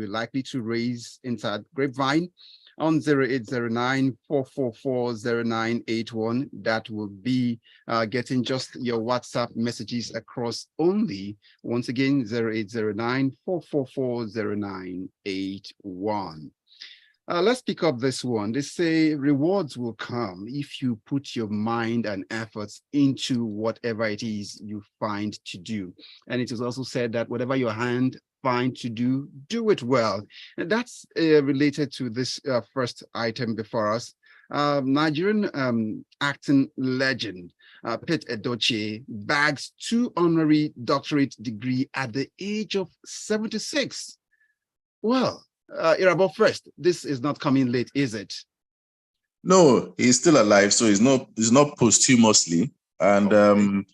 we're likely to raise inside Grapevine on 0809-444-0981. That will be getting just your WhatsApp messages across only. Once again, 0809-444-0981. Let's pick up this one. They say rewards will come if you put your mind and efforts into whatever it is you find to do. And it is also said that whatever your hand find to do, do it well. And that's related to this first item before us. Nigerian acting legend Pete Edochie bags 2 honorary doctorate degree at the age of 76. Well, Irabor first, this is not coming late, is it? No, he's still alive, so he's not posthumously. And okay.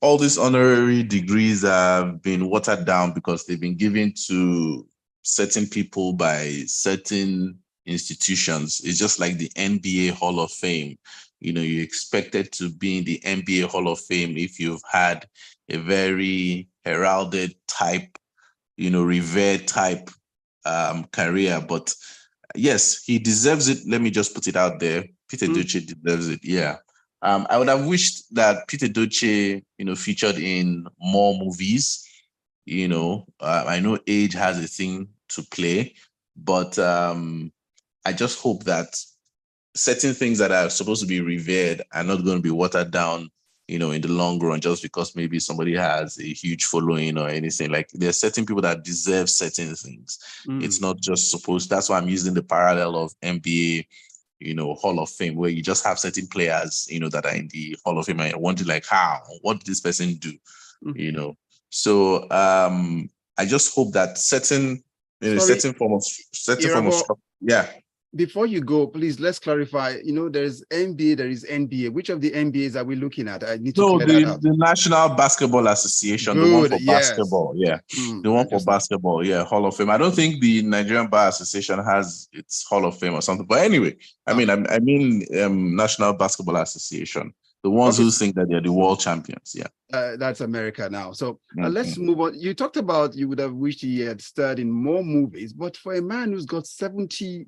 All these honorary degrees have been watered down because they've been given to certain people by certain institutions. It's just like the NBA Hall of Fame. You're expected to be in the NBA Hall of Fame if you've had a very heralded type, revered type career. But yes, he deserves it. Let me just put it out there. Pete Edochie deserves it. Yeah. I would have wished that Pete Edochie, featured in more movies. I know age has a thing to play, but I just hope that certain things that are supposed to be revered are not going to be watered down, in the long run, just because maybe somebody has a huge following or anything. Like, there are certain people that deserve certain things. It's not just supposed. That's why I'm using the parallel of NBA, Hall of Fame, where you just have certain players, that are in the Hall of Fame, and I wonder, like, what did this person do? So I just hope that certain form of structure. Yeah. Before you go, please, let's clarify. There's NBA, there is NBA. Which of the NBAs are we looking at? I need to clear that out. The National Basketball Association, Good, the one for yes. basketball. Yeah. The one for basketball. Yeah. Hall of Fame. I don't think the Nigerian Bar Association has its Hall of Fame or something. But anyway, I mean, National Basketball Association. The ones who think that they're the world champions. Yeah. That's America now. So let's move on. You talked about you would have wished he had starred in more movies, but for a man who's got 70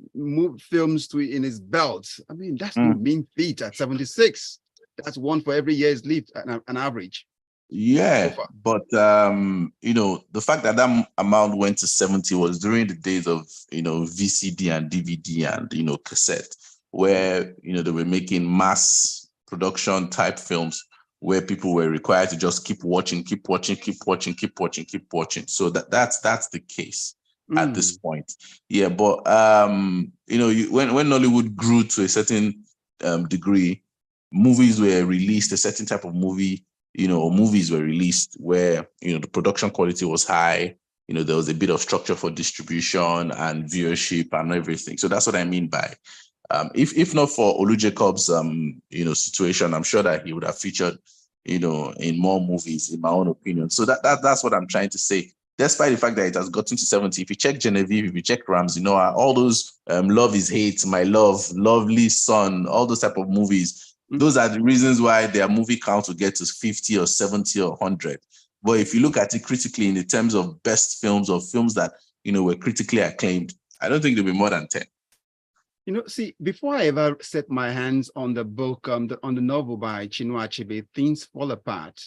films in his belt, I mean, that's no mean feat at 76. That's one for every year he's lived, an average. Yeah, so but the fact that amount went to 70 was during the days of VCD and DVD and cassette, where they were making mass production type films where people were required to just keep watching. So that's the case at this point. Yeah, but when Nollywood grew to a certain degree, movies were released, a certain type of movie, movies were released where the production quality was high. There was a bit of structure for distribution and viewership and everything. So that's what I mean by if not for Olu Jacob's situation, I'm sure that he would have featured in more movies, in my own opinion. So that's what I'm trying to say. Despite the fact that it has gotten to 70, if you check Genevieve, if you check Rams, all those Love is Hate, My Love, Lovely Son, all those type of movies, those are the reasons why their movie count will get to 50 or 70 or 100. But if you look at it critically in the terms of best films or films that were critically acclaimed, I don't think there'll be more than 10. See, before I ever set my hands on the book, on the novel by Chinua Achebe, Things Fall Apart,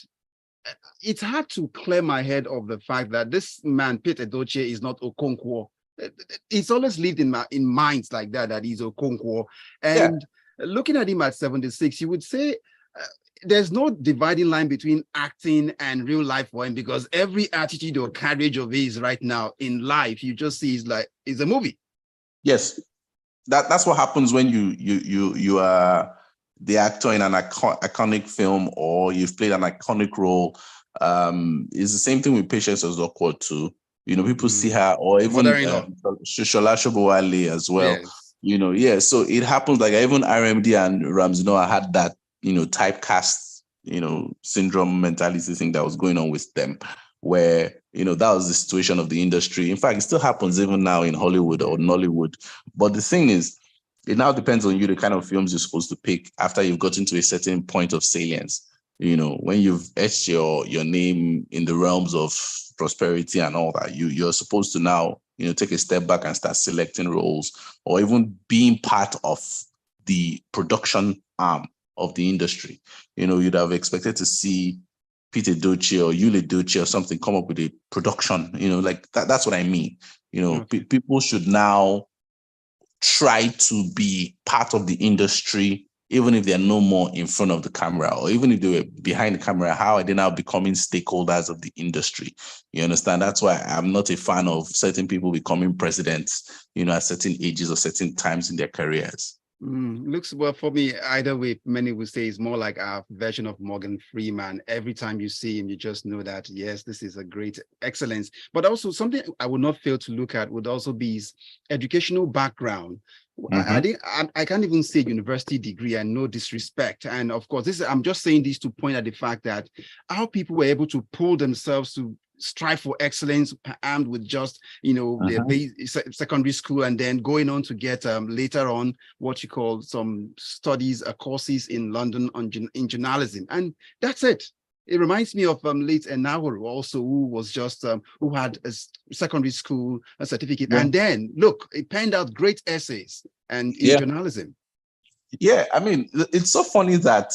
it's hard to clear my head of the fact that this man, Pete Edochie, is not Okonkwo. It's always lived in minds like that he's Okonkwo. And looking at him at 76, you would say there's no dividing line between acting and real life for him, because every attitude or carriage of his right now in life, you just see is a movie. Yes. That's what happens when you are the actor in an iconic film, or you've played an iconic role. It's the same thing with Patience Ozokwor too. People see her, or even Shola Shobowale as well. Yes. So it happens. Like even RMD and Rams, I had that typecast syndrome mentality thing that was going on with them, where that was the situation of the industry. In fact, it still happens even now in Hollywood or Nollywood. But the thing is, it now depends on you, the kind of films you're supposed to pick after you've gotten to a certain point of salience. When you've etched your name in the realms of prosperity and all that, you're supposed to now, take a step back and start selecting roles, or even being part of the production arm of the industry. You'd have expected to see Pete Edochie or Yul Edochie or something come up with a production, like that. That's what I mean. Okay. People should now try to be part of the industry, even if they're no more in front of the camera, or even if they were behind the camera. How are they now becoming stakeholders of the industry? You understand? That's why I'm not a fan of certain people becoming presidents, at certain ages or certain times in their careers. Looks well for me. Either way, many would say it's more like a version of Morgan Freeman. Every time you see him, you just know that, yes, this is a great excellence. But also something I would not fail to look at would also be his educational background. I can't even say university degree, and no disrespect. And of course, I'm just saying this to point at the fact that how people were able to pull themselves to strive for excellence, armed with just their secondary school, and then going on to get later on what you call some studies, courses in London in journalism, and that's it. It reminds me of late Enauru also, who was just who had a secondary school certificate, and then look, it penned out great essays and in journalism. Yeah, I mean, it's so funny that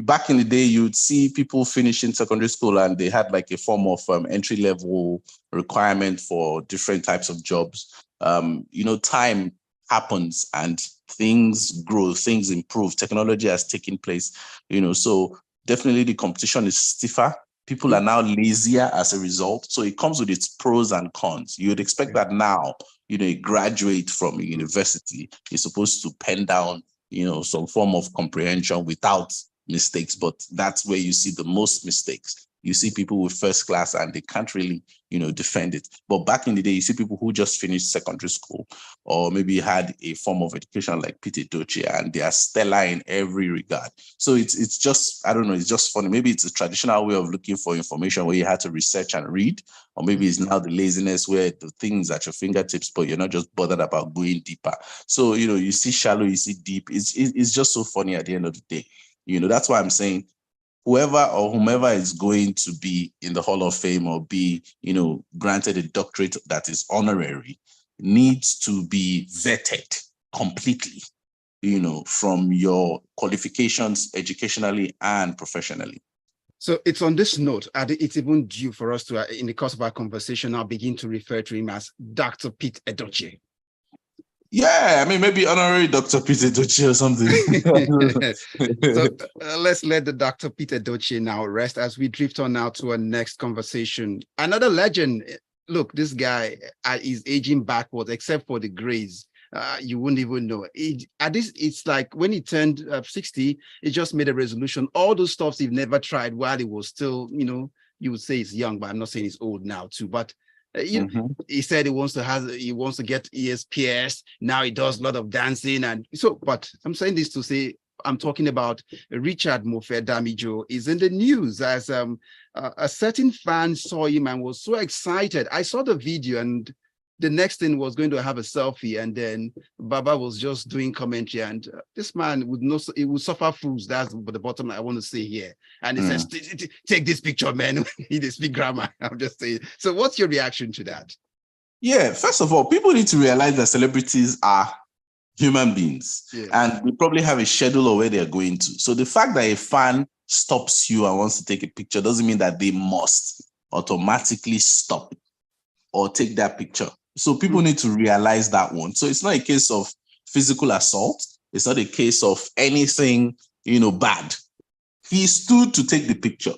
back in the day, you'd see people finishing secondary school and they had like a form of entry-level requirement for different types of jobs. Time happens and things grow, things improve, technology has taken place, so definitely the competition is stiffer. People are now lazier as a result. So it comes with its pros and cons. You would expect that now, a graduate from a university is supposed to pen down, some form of comprehension without mistakes, but that's where you see the most mistakes. You see people with first class and they can't really, defend it. But back in the day, you see people who just finished secondary school or maybe had a form of education like Pete Edochie, and they are stellar in every regard. So it's just, I don't know, it's just funny. Maybe it's a traditional way of looking for information where you had to research and read, or maybe it's now the laziness where the things at your fingertips, but you're not just bothered about going deeper. So, you see shallow, you see deep. It's just so funny at the end of the day. That's why I'm saying whoever or whomever is going to be in the Hall of Fame or be, granted a doctorate that is honorary needs to be vetted completely, from your qualifications educationally and professionally. So it's on this note, it's even due for us to, in the course of our conversation, I'll begin to refer to him as Dr. Pete Edochie. Yeah, I mean, maybe honorary Dr. Pete Edochie or something. So let's let the Dr. Pete Edochie now rest as we drift on now to our next conversation. Another legend. Look, this guy is aging backwards, except for the grays. You wouldn't even know. It's like when he turned 60, he just made a resolution. All those stuffs he've never tried while he was still, you would say he's young, but I'm not saying he's old now too. But he said he wants to get ears pierced. Now he does a lot of dancing, and so. But I'm saying this to say I'm talking about Richard Mofe Damijo is in the news as a certain fan saw him and was so excited. I saw the video, and the next thing was going to have a selfie, and then Baba was just doing commentary, and this man he would suffer fools. That's the bottom I want to say here. And he says, take this picture, man. He didn't speak grammar. I'm just saying. So what's your reaction to that? Yeah, first of all, people need to realize that celebrities are human beings, and they probably have a schedule of where they're going to. So the fact that a fan stops you and wants to take a picture doesn't mean that they must automatically stop or take that picture. So people need to realize that one. So it's not a case of physical assault. It's not a case of anything, bad. He stood to take the picture.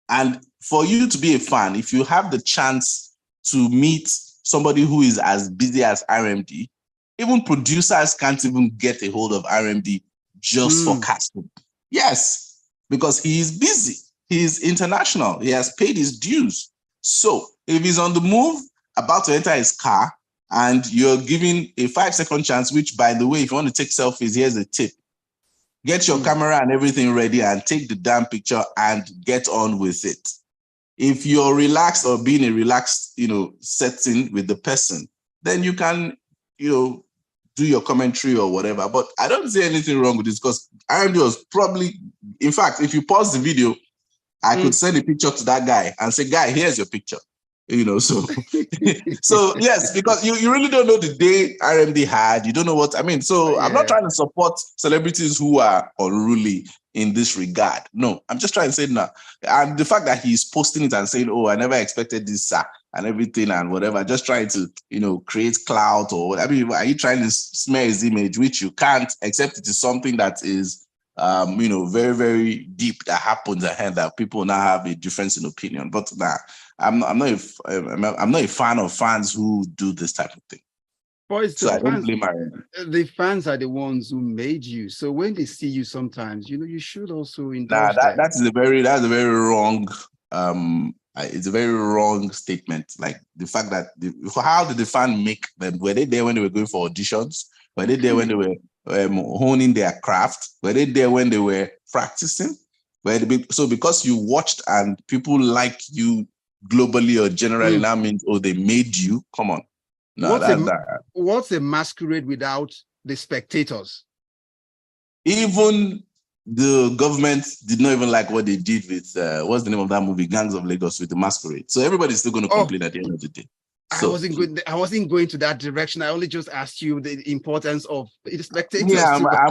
And for you to be a fan, if you have the chance to meet somebody who is as busy as RMD, even producers can't even get a hold of RMD just for casting. Yes, because he is busy. He is international. He has paid his dues. So if he's on the move, about to enter his car, and you're giving a 5-second chance, which, by the way, if you want to take selfies, here's a tip. Get your camera and everything ready and take the damn picture and get on with it. If you're relaxed or being a relaxed, setting with the person, then you can, do your commentary or whatever. But I don't see anything wrong with this because RMD was probably, in fact, if you pause the video, I could send a picture to that guy and say, guy, here's your picture. So so yes, because you really don't know the day RMD had, you don't know what I mean. So I'm not trying to support celebrities who are unruly in this regard. No, I'm just trying to say now. And the fact that he's posting it and saying, "Oh, I never expected this," and everything and whatever, just trying to, create clout or what. I mean, are you trying to smear his image, which you can't, except it is something that is, very, very deep that happens ahead that people now have a difference in opinion. But I'm not a fan of fans who do this type of thing. Boys, so I don't blame the fans are the ones who made you. So when they see you sometimes, you should also indulge them. them. That's a very wrong it's a very wrong statement. Like the fact that how did the fan make them? Were they there when they were going for auditions? Were they there when they were honing their craft? Were they there when they were practicing? So because you watched and people like you globally or generally now means, they made you? Come on. No, what's a masquerade without the spectators? Even the government did not even like what they did with what's the name of that movie, Gangs of Lagos, with the masquerade. So everybody's still going to complain at the end of the day. So, I wasn't going to that direction. I only just asked you the importance of the spectators. Yeah, I'm going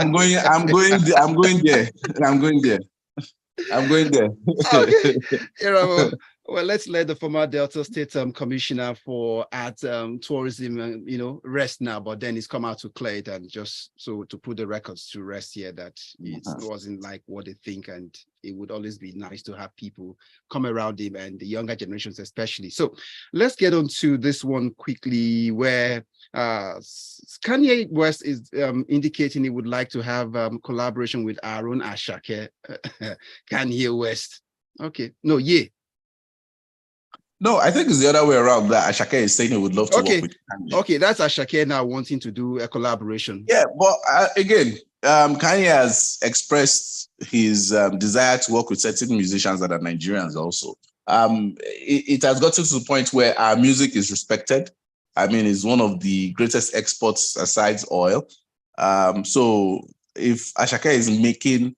there. Okay. Irabor, well, let's let the former Delta State Commissioner for Art, Tourism, rest now. But then he's come out to clear it and just so to put the records to rest here that it wasn't like what they think, and it would always be nice to have people come around him and the younger generations especially. So let's get on to this one quickly, where Kanye West is indicating he would like to have collaboration with our own Asake. Kanye West. Okay. No, yeah. No, I think it's the other way around. That Asake is saying he would love to work with Kanye. Okay, that's Asake now wanting to do a collaboration. Yeah, but again, Kanye has expressed his desire to work with certain musicians that are Nigerians also. It has gotten to the point where our music is respected. I mean, it's one of the greatest exports aside oil. So if Asake is making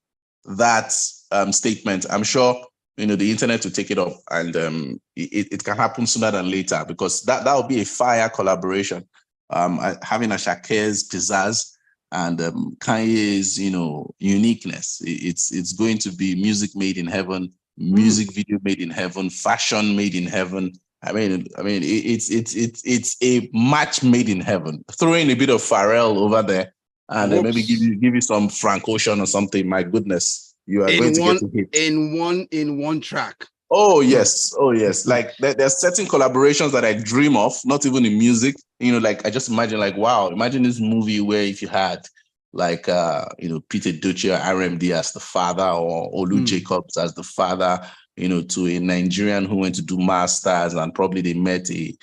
that statement, I'm sure the internet will take it up, and it can happen sooner than later, because that would be a fire collaboration. Having Asake's pizzazz and Kanye's uniqueness. It's going to be music made in heaven, music video made in heaven, fashion made in heaven. I mean, it's a match made in heaven. Throw in a bit of Pharrell over there, and maybe give you some Frank Ocean or something. My goodness, you are going to get a hit in one track. Oh yes. Like there's certain collaborations that I dream of, not even in music. Like I just imagine, like, wow, imagine this movie where if you had like Peter Edochie or RMD as the father, or Olu Jacobs as the father, to a Nigerian who went to do masters, and probably they met a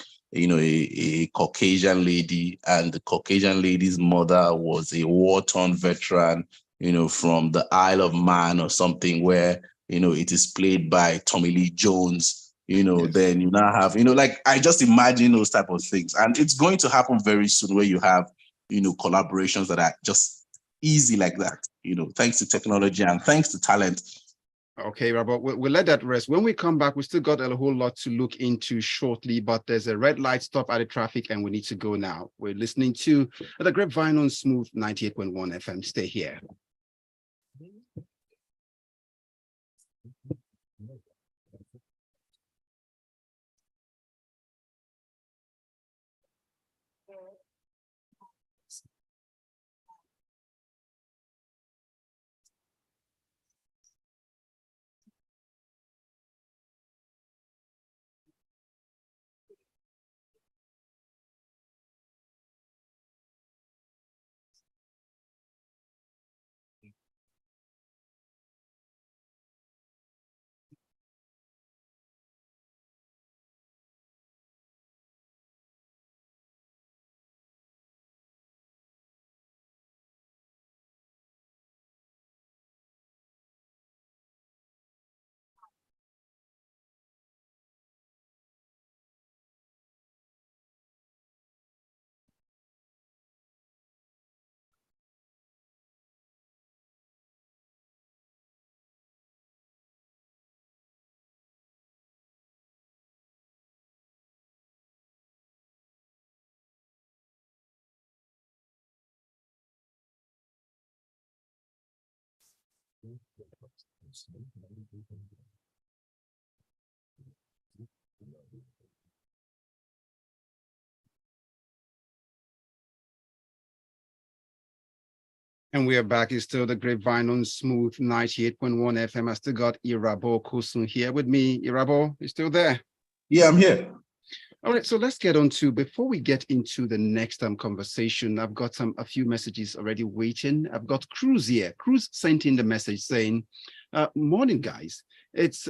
Caucasian lady, and the Caucasian lady's mother was a war-torn veteran, from the Isle of Man or something, where it is played by Tommy Lee Jones, yes. Then you now have, like, I just imagine those type of things. And it's going to happen very soon, where you have, collaborations that are just easy like that, thanks to technology and thanks to talent. Okay, Robert, we'll let that rest. When we come back, we still got a whole lot to look into shortly, but there's a red light stop at the traffic and we need to go now. We're listening to the Grapevine on Smooth 98.1 FM. Stay here. And we are back. It's still the Grapevine on Smooth 98.1 FM. I still got Irabor Okosun here with me. Irabor, you still there? Yeah, I'm here. All right, so let's get on to, before we get into the next conversation, I've got a few messages already waiting. I've got Cruz here. Cruz sent in the message saying, morning, guys.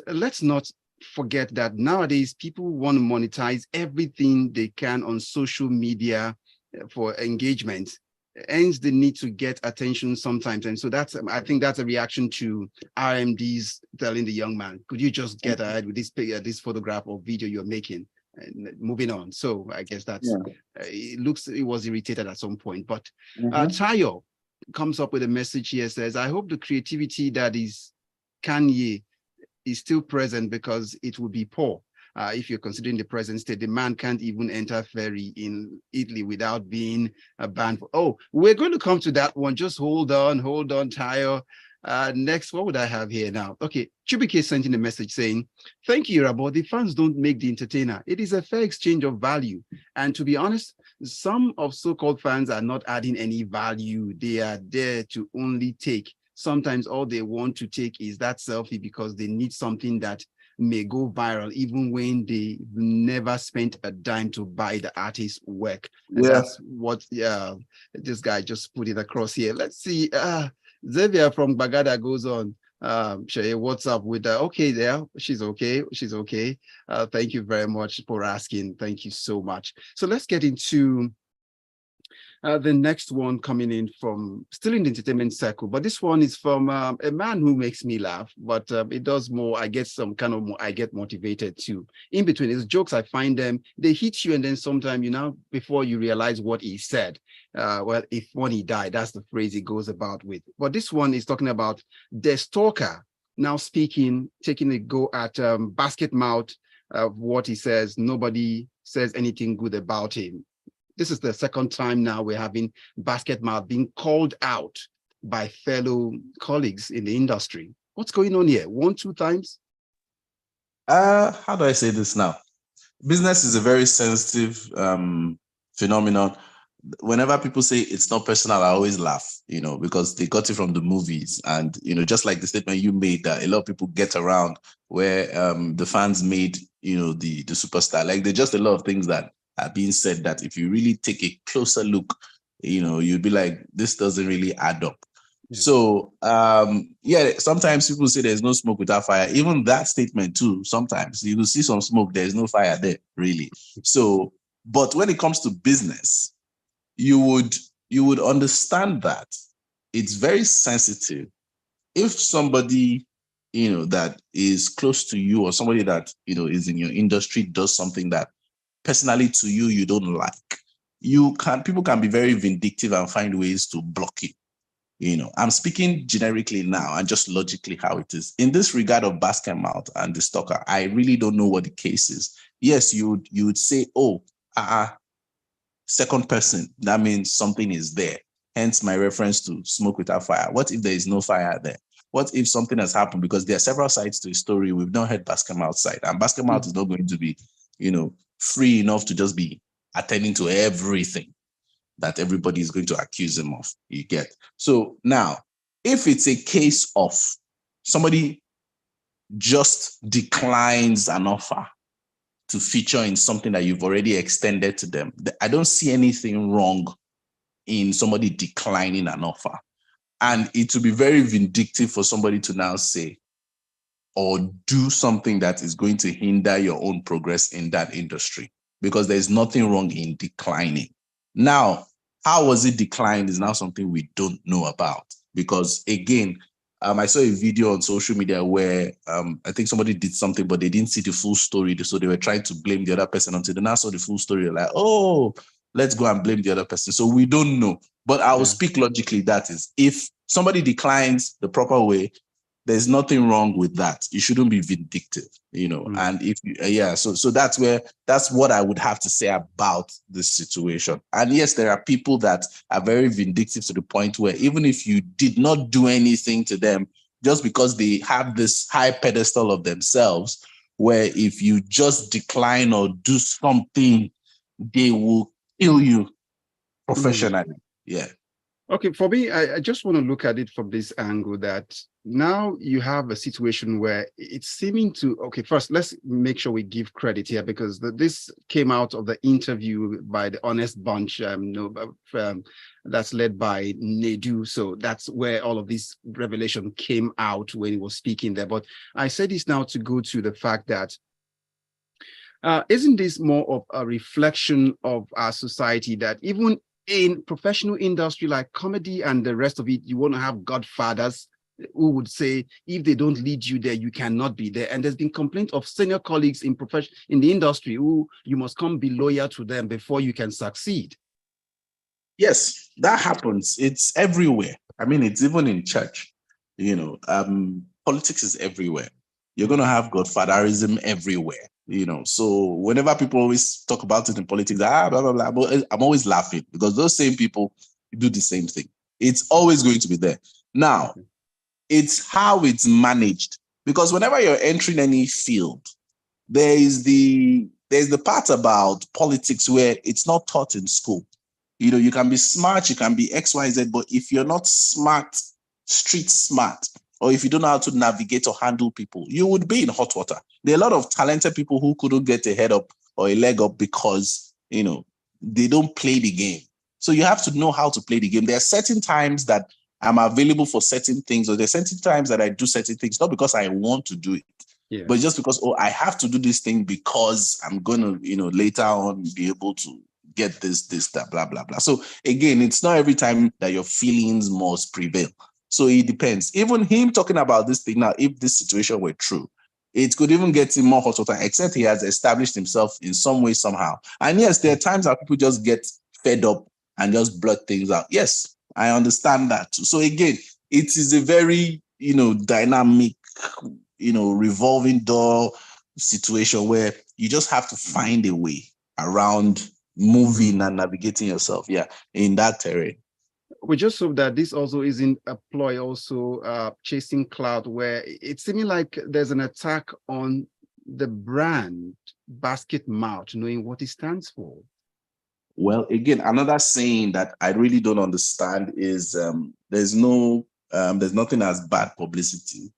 Let's not forget that nowadays people want to monetize everything they can on social media for engagement. Hence the need to get attention sometimes. And so I think that's a reaction to RMDs telling the young man, could you just get ahead with this photograph or video you're making? And moving on. So I guess that's it was irritated at some point. But Tayo comes up with a message here, says, I hope the creativity that is Kanye is still present, because it would be poor. If you're considering the present state, the man can't even enter ferry in Italy without being banned. We're going to come to that one. Just hold on, Tayo. Next, what would I have here now? Okay, Chubike sent in a message saying, thank you, Irabor. The fans don't make the entertainer. It is a fair exchange of value. And to be honest, some of so-called fans are not adding any value. They are there to only take. Sometimes all they want to take is that selfie because they need something that may go viral, even when they never spent a dime to buy the artist's work. And that's what this guy just put it across here. Let's see. Xavier from Bagada goes on. Shay, what's up with okay there? She's okay. Thank you very much for asking. Thank you so much. So let's get into the next one, coming in from still in the entertainment circle, but this one is from a man who makes me laugh, but it does more. I get I get motivated too. In between his jokes, I find they hit you, and then sometimes, before you realize what he said, if when he died, that's the phrase he goes about with. But this one is talking about the stalker now taking a go at Basket Mouth. What he says, nobody says anything good about him. This is the second time now we're having Basket Mouth being called out by fellow colleagues in the industry. What's going on here? 1, 2 times? How do I say this now? Business is a very sensitive phenomenon. Whenever people say it's not personal, I always laugh, because they got it from the movies. And, just like the statement you made, that a lot of people get around where the fans made, the superstar. Like, there's just a lot of things that are being said that if you really take a closer look, you'd be like, this doesn't really add up. Yeah. So, sometimes people say there's no smoke without fire. Even that statement too, sometimes you will see some smoke, there's no fire there, really. So, but when it comes to business, you would understand that it's very sensitive. If somebody, that is close to you, or somebody that, is in your industry, does something that personally to you, you don't like, people can be very vindictive and find ways to block it. I'm speaking generically now and just logically how it is. In this regard of Basket Mouth and the stalker, I really don't know what the case is. Yes, you would say, second person, that means something is there. Hence my reference to smoke without fire. What if there is no fire there? What if something has happened? Because there are several sides to a story. We've not heard Basket Mouth side, and Basket Mouth is not going to be, free enough to just be attending to everything that everybody is going to accuse him of. You get? So now, if it's a case of somebody just declines an offer to feature in something that you've already extended to them, I don't see anything wrong in somebody declining an offer. And it would be very vindictive for somebody to now say or do something that is going to hinder your own progress in that industry, because there's nothing wrong in declining. Now, how was it declined is now something we don't know about, because again, I saw a video on social media where I think somebody did something, but they didn't see the full story. So they were trying to blame the other person until they now saw the full story. Like, let's go and blame the other person. So we don't know. But I will speak logically. That is, if somebody declines the proper way, there's nothing wrong with that. You shouldn't be vindictive, and if so that's what I would have to say about this situation. And yes, there are people that are very vindictive to the point where even if you did not do anything to them, just because they have this high pedestal of themselves, where if you just decline or do something, they will kill you professionally. Yeah. Okay, for me, I just want to look at it from this angle that now you have a situation where it's seeming to, okay, first, let's make sure we give credit here, because this came out of the interview by the Honest Bunch, that's led by Nedu. So that's where all of this revelation came out when he was speaking there. But I say this now to go to the fact that isn't this more of a reflection of our society, that even in professional industry like comedy and the rest of it, you want to have godfathers who would say, if they don't lead you there, you cannot be there. And there's been complaint of senior colleagues in the industry who you must come be loyal to them before you can succeed. Yes, that happens. It's everywhere. I mean, it's even in church. Politics is everywhere. You're going to have godfatherism everywhere. So whenever people always talk about it in politics, blah, blah, blah, blah, I'm always laughing, because those same people do the same thing. It's always going to be there. Now, it's how it's managed, because whenever you're entering any field, there's the part about politics where it's not taught in school. You can be smart, you can be XYZ, but if you're not smart, street smart, or if you don't know how to navigate or handle people, you would be in hot water. There are a lot of talented people who couldn't get a head up or a leg up because, they don't play the game. So you have to know how to play the game. There are certain times that I'm available for certain things, or there are certain times that I do certain things, not because I want to do it, but just because, I have to do this thing because I'm going to, later on be able to get this, that, blah, blah, blah. So again, it's not every time that your feelings must prevail. So it depends. Even him talking about this thing now, if this situation were true, it could even get him more hot water, except he has established himself in some way, somehow. And yes, there are times that people just get fed up and just blurt things out. Yes, I understand that too. So again, it is a very, dynamic, revolving door situation where you just have to find a way around moving and navigating yourself, in that terrain. We just hope that this also isn't a ploy, also chasing cloud, where it's seeming like there's an attack on the brand Basket Mouth, knowing what it stands for. Well, again, another saying that I really don't understand is there's nothing as bad publicity,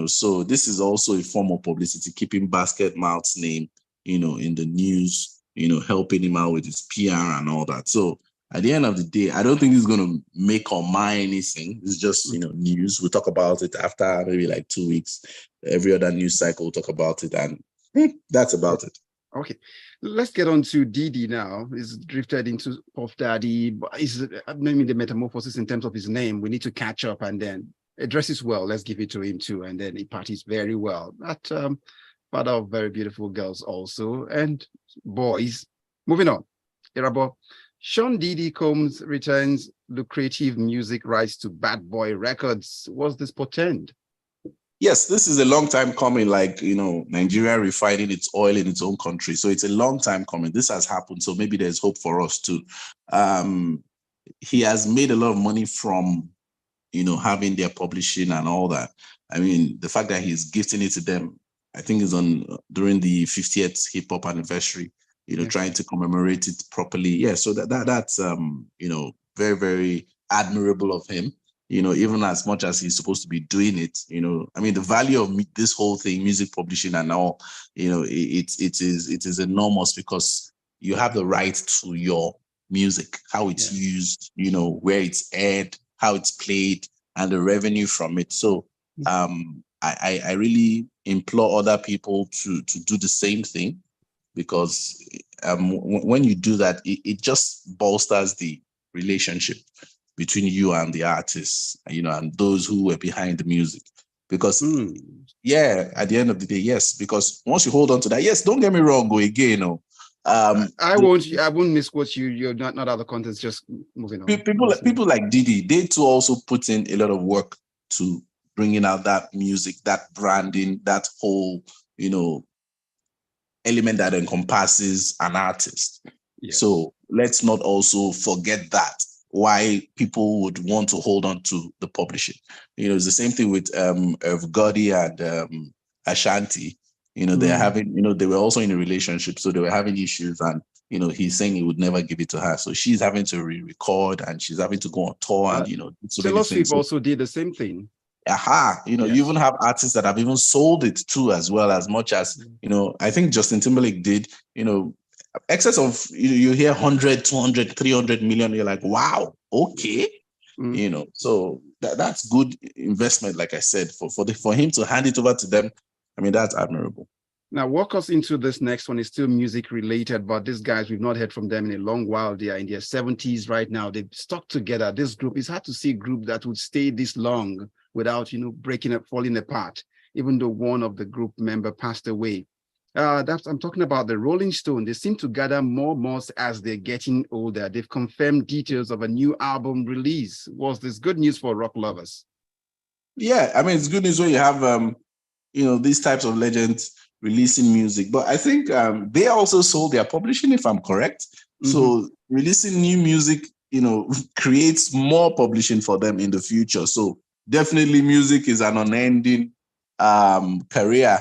So this is also a form of publicity, keeping Basket Mouth's name, in the news, helping him out with his PR and all that. So at the end of the day, I don't think it's going to make or mar anything. It's just, news. We'll talk about it after maybe like 2 weeks. Every other news cycle, we'll talk about it. And that's about it. Okay, let's get on to Didi now. He's drifted into Puff Daddy. Maybe the metamorphosis in terms of his name. We need to catch up, and then it dresses well. Let's give it to him too. And then he parties very well. That father of very beautiful girls also, and boys. Moving on. Irabor. Sean Diddy Combs returns lucrative music rights to Bad Boy Records. What's this portend? Yes, this is a long time coming, like, Nigeria refining its oil in its own country. So it's a long time coming. This has happened. So maybe there's hope for us too. He has made a lot of money from, having their publishing and all that. I mean, the fact that he's gifting it to them, I think is during the 50th hip hop anniversary. Trying to commemorate it properly. Yeah, so that's very, very admirable of him. Even as much as he's supposed to be doing it, I mean, the value of this whole thing, music publishing and all, it is enormous, because you have the right to your music, how it's used, where it's aired, how it's played, and the revenue from it. So I really implore other people to do the same thing, because when you do that, it just bolsters the relationship between you and the artists, and those who were behind the music. Because, at the end of the day, yes, because once you hold on to that, yes, don't get me wrong, go again. I won't misquote you. You're not out of context, just moving on. People like Didi, they too also put in a lot of work to bringing out that music, that branding, that whole, element that encompasses an artist. Yes. So let's not also forget that why people would want to hold on to the publishing. It's the same thing with Gotti and Ashanti. They're having, they were also in a relationship, so they were having issues, and he's saying he would never give it to her. So she's having to re-record, and she's having to go on tour, and so many Taylor things. Swift also did the same thing. You even have artists that have even sold it too, as well, as much as, I think Justin Timberlake did, excess of, you hear 100, 200, 300 million. You're like, wow, okay. So that's good investment. Like I said, for him to hand it over to them, I mean, that's admirable. Now, walk us into this next one. It's still music related, but these guys, we've not heard from them in a long while. They are in their 70s right now. They've stuck together. This group, it's hard to see a group that would stay this long without, breaking up, falling apart, even though one of the group member passed away. I'm talking about the Rolling Stone. They seem to gather more moss as they're getting older. They've confirmed details of a new album release. Was this good news for rock lovers? Yeah, I mean, it's good news when you have, these types of legends releasing music. But I think they also sold their publishing, if I'm correct. So releasing new music, creates more publishing for them in the future. So definitely music is an unending career.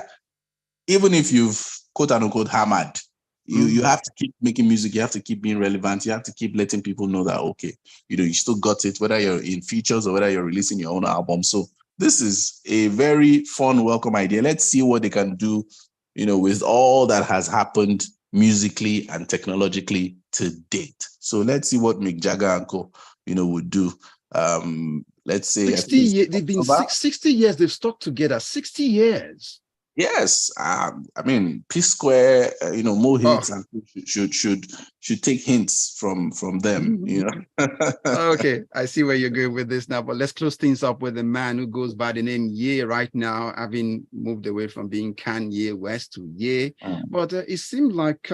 Even if you've quote unquote hammered, you have to keep making music. You have to keep being relevant. You have to keep letting people know that, okay, you still got it, whether you're in features or whether you're releasing your own album. So this is a very fun, welcome idea. Let's see what they can do, with all that has happened musically and technologically to date. So let's see what Mick Jagger and co, would do. Let's say 60 years. They've been 60 years. They've stuck together. 60 years. Yes, I mean, P Square, more hits and should take hints from them, Okay, I see where you're going with this now, but let's close things up with a man who goes by the name Ye right now, having moved away from being Kanye West to Ye. But it seemed like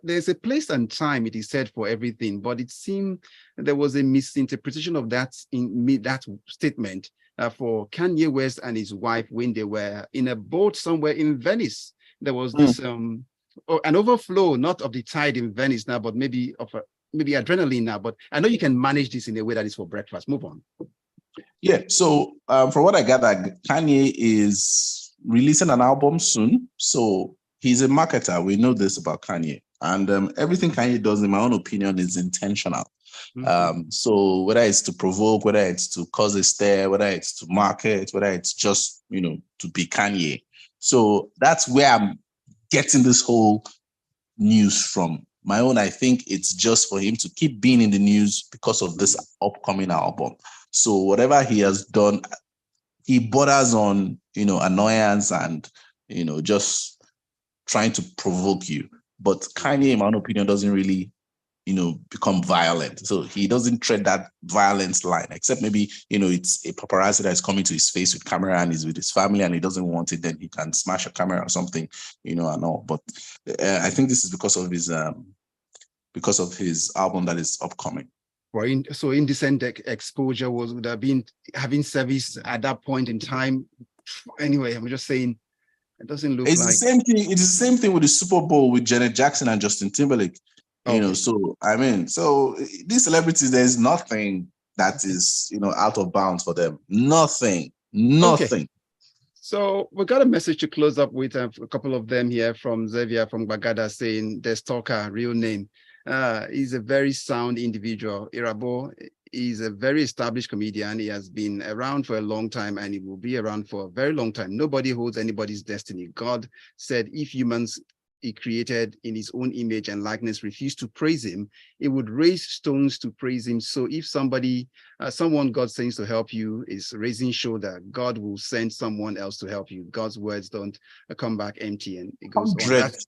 there's a place and time, it is said, for everything, but it seemed there was a misinterpretation of that that statement. For Kanye West and his wife when they were in a boat somewhere in Venice. There was this an overflow, not of the tide in Venice now, but maybe adrenaline now. But I know you can manage this in a way that is for breakfast. Move on. Yeah. So from what I gather, Kanye is releasing an album soon. So he's a marketer. We know this about Kanye. And everything Kanye does, in my own opinion, is intentional. So whether it's to provoke, whether it's to cause a stir, whether it's to market, whether it's just, to be Kanye. So that's where I'm getting this whole news from. My own, I think it's just for him to keep being in the news because of this upcoming album. So whatever he has done, he borders on, annoyance and, just trying to provoke you. But Kanye, in my own opinion, doesn't really become violent. So he doesn't tread that violence line, except maybe, it's a paparazzi that is coming to his face with camera and he's with his family and he doesn't want it, then he can smash a camera or something, and all. But I think this is because of his album that is upcoming. So indecent exposure would have been having service at that point in time. Anyway, I'm just saying, it doesn't look it's like... the same thing. It's the same thing with the Super Bowl with Janet Jackson and Justin Timberlake. So I mean, so these celebrities, there's nothing that is, out of bounds for them. Nothing. Okay. So we got a message to close up with, a couple of them here from Xavier from Bagada saying, the stalker, real name. He's a very sound individual. Irabor is a very established comedian. He has been around for a long time and he will be around for a very long time. Nobody holds anybody's destiny. God said if humans he created in his own image and likeness refused to praise him, it would raise stones to praise him. So if someone God sends to help you is raising shoulder, God will send someone else to help you. God's words don't come back empty, and it goes 100%.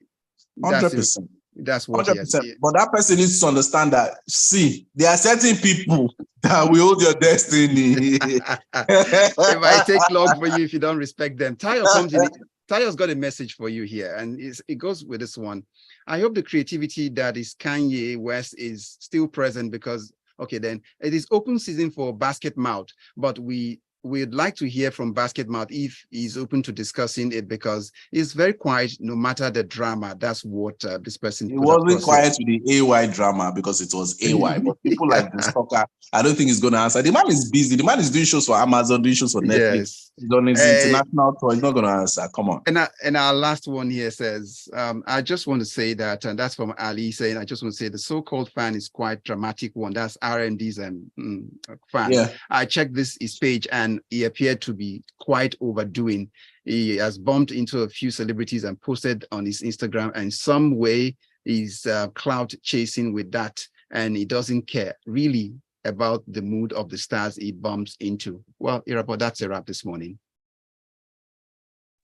That's what 100%. But that person needs to understand that, see, there are certain people that will hold your destiny. It might take long for you if you don't respect them. Tayo's got a message for you here, and it goes with this one. I hope the creativity that is Kanye West is still present because, okay, then it is open season for Basket Mouth, but we we'd like to hear from Basketmouth if he's open to discussing it, because he's very quiet no matter the drama. That's what this person He put wasn't across quiet with the AY drama because it was AY. But people like the stalker, I don't think he's going to answer. The man is busy. The man is doing shows for Amazon, doing shows for Netflix. Yes. He's on his international tour. He's not going to answer. Come on. And our last one here says, I just want to say that, and that's from Ali saying, I just want to say the so-called fan is quite dramatic one. That's R&D's fan. Yeah. I checked his page and he appeared to be quite overdoing. He has bumped into a few celebrities and posted on his Instagram, and some way he's clout chasing with that, and he doesn't care really about the mood of the stars he bumps into. Well, Irabor, that's a wrap this morning.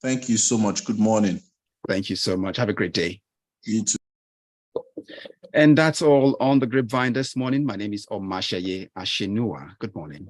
Thank you so much. Good morning. Thank you so much. Have a great day. You too. And that's all on the Grapevine this morning. My name is Omatseye Atsenuwa. Good morning.